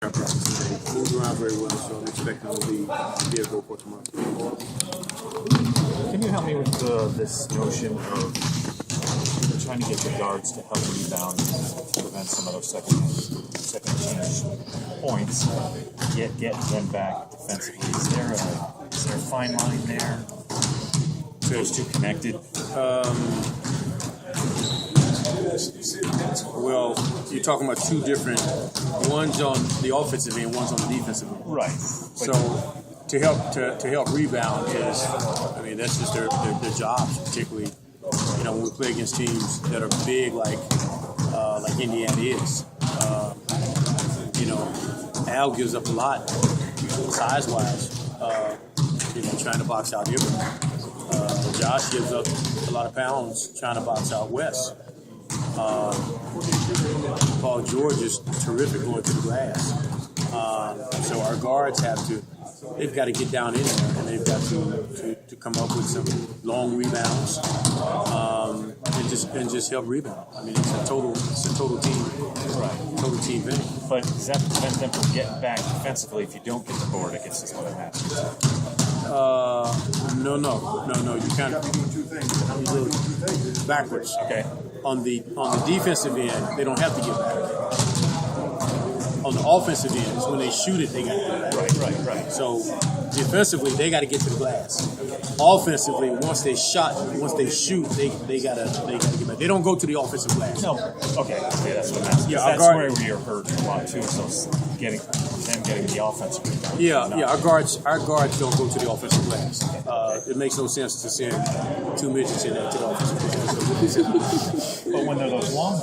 Our practice today moved around very well, so I'm expecting to be a go for tomorrow. Can you help me with this notion of trying to get your guards to help rebound and prevent some of those second change points, yet get them back defensively? Is there a fine line there? Those two connected? Well, you're talking about two different. One's on the offensive end, one's on the defensive end. Right. So to help rebound is, I mean, that's just their jobs, particularly, when we play against teams that are big like Indiana is. Al gives up a lot size-wise, trying to box out Ibra. Josh gives up a lot of pounds trying to box out Wes. Paul George is terrific going to the glass. So our guards they've got to get down in there, and they've got to come up with some long rebounds and just help rebound. I mean, it's a total team, Right. total team thing. But does that prevent them from getting back defensively if you don't get the board against this other match? No. You kind of do it backwards. Okay. On the defensive end, they don't have to get back. On the offensive end, is when they shoot it, they got to get back. Right. So defensively, they got to get to the glass. Offensively, once they shoot, they gotta get back. They don't go to the offensive glass. No. Okay, that's what I'm asking. Yeah, That's where you're hurt a lot too. So getting the offensive rebound. Yeah. Our guards don't go to the offensive glass. It makes no sense to send two midgets in there to the offensive glass. But when they're those long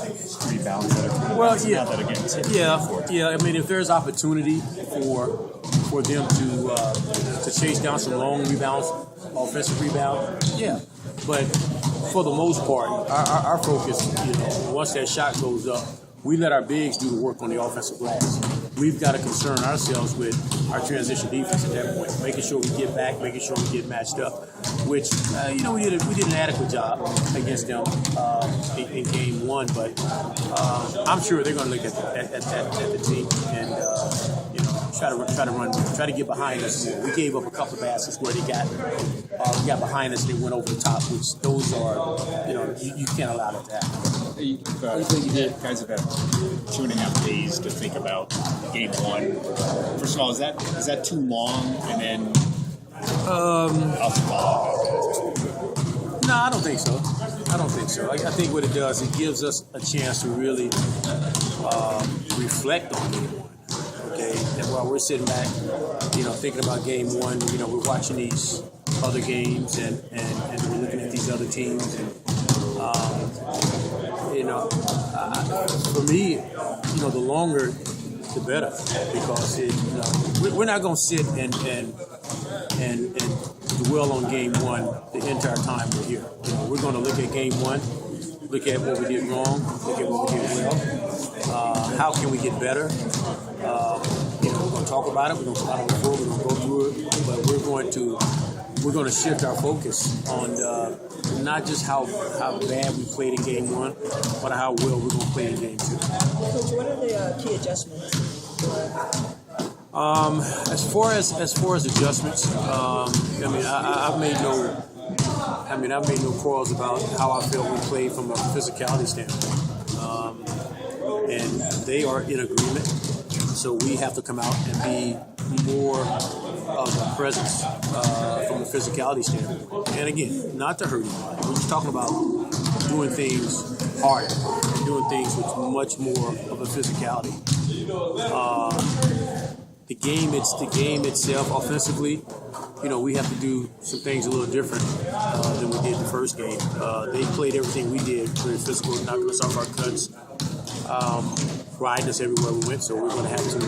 rebounds that are that are getting tipped. Yeah. I mean, if there's opportunity for them to chase down some long rebounds, offensive rebound, yeah. But for the most part, our focus, once that shot goes up, we let our bigs do the work on the offensive glass. We've got to concern ourselves with our transition defense at that point, making sure we get back, making sure we get matched up, which, we did an adequate job against them in game one, but I'm sure they're going to look at the team and, try to get behind us more. We gave up a couple of baskets where we got behind us and they went over the top, which those are, you can't allow that to happen. You guys have had 2.5 days to think about game one. First of all, is that too long? And then I'll follow up. No, I don't think so. I think what it does, it gives us a chance to really reflect on game one. Okay, and while we're sitting back, thinking about game one, we're watching these other games and we're looking at these other teams and. For me, the longer, the better, because we're not going to sit and dwell on game one the entire time we're here. We're going to look at game one, look at what we did wrong, look at what we did well. How can we get better? We're going to talk about it. We're going to talk about it before. We're going to go through it, but we're going to shift our focus on. Not just how bad we played in game one, but how well we're going to play in game two. Coach, what are the key adjustments? As far as adjustments, I've made no calls about how I felt we played from a physicality standpoint, and they are in agreement. So we have to come out and be more of a presence from a physicality standpoint. And again, not to hurt anybody. We're just talking about doing things harder and doing things with much more of a physicality. The game itself, offensively, we have to do some things a little different than we did the first game. They played everything we did, very physical, knocking us off our cuts. Riding us everywhere we went, so we're going to have to be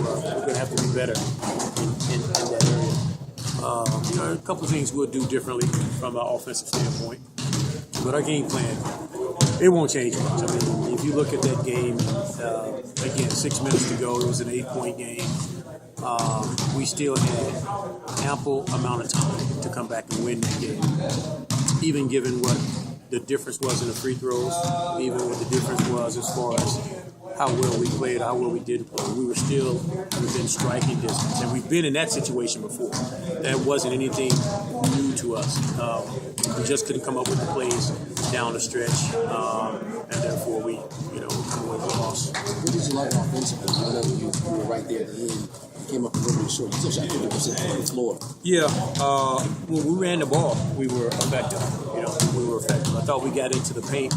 better in that area. A couple of things we'll do differently from an offensive standpoint, but our game plan, it won't change much. I mean, if you look at that game, again, 6 minutes to go, it was an 8-point game. We still had ample amount of time to come back and win that game, even given what the difference was in the free throws, even what the difference was as far as how well we played, how well we did play. We were still within striking distance, and we've been in that situation before. That wasn't anything new to us. We just couldn't come up with the plays down the stretch, and therefore we, come away with a loss. What did you like offensively? I know you were right there at the end. You came up a little bit short. You still shot 50% on the floor. Yeah, when we ran the ball, we were effective. We were effective. I thought we got into the paint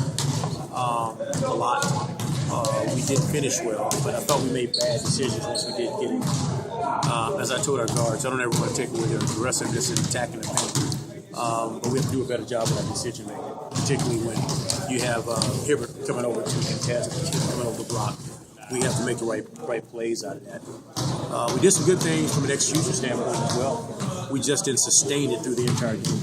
a lot. We didn't finish well, but I thought we made bad decisions once we did get in. As I told our guards, I don't ever want to take away their aggressiveness in attacking the paint. But we have to do a better job of that decision making, particularly when you have Hibbert coming over to contest, coming over the block. We have to make the right plays out of that. We did some good things from an execution standpoint as well. We just didn't sustain it through the entire game.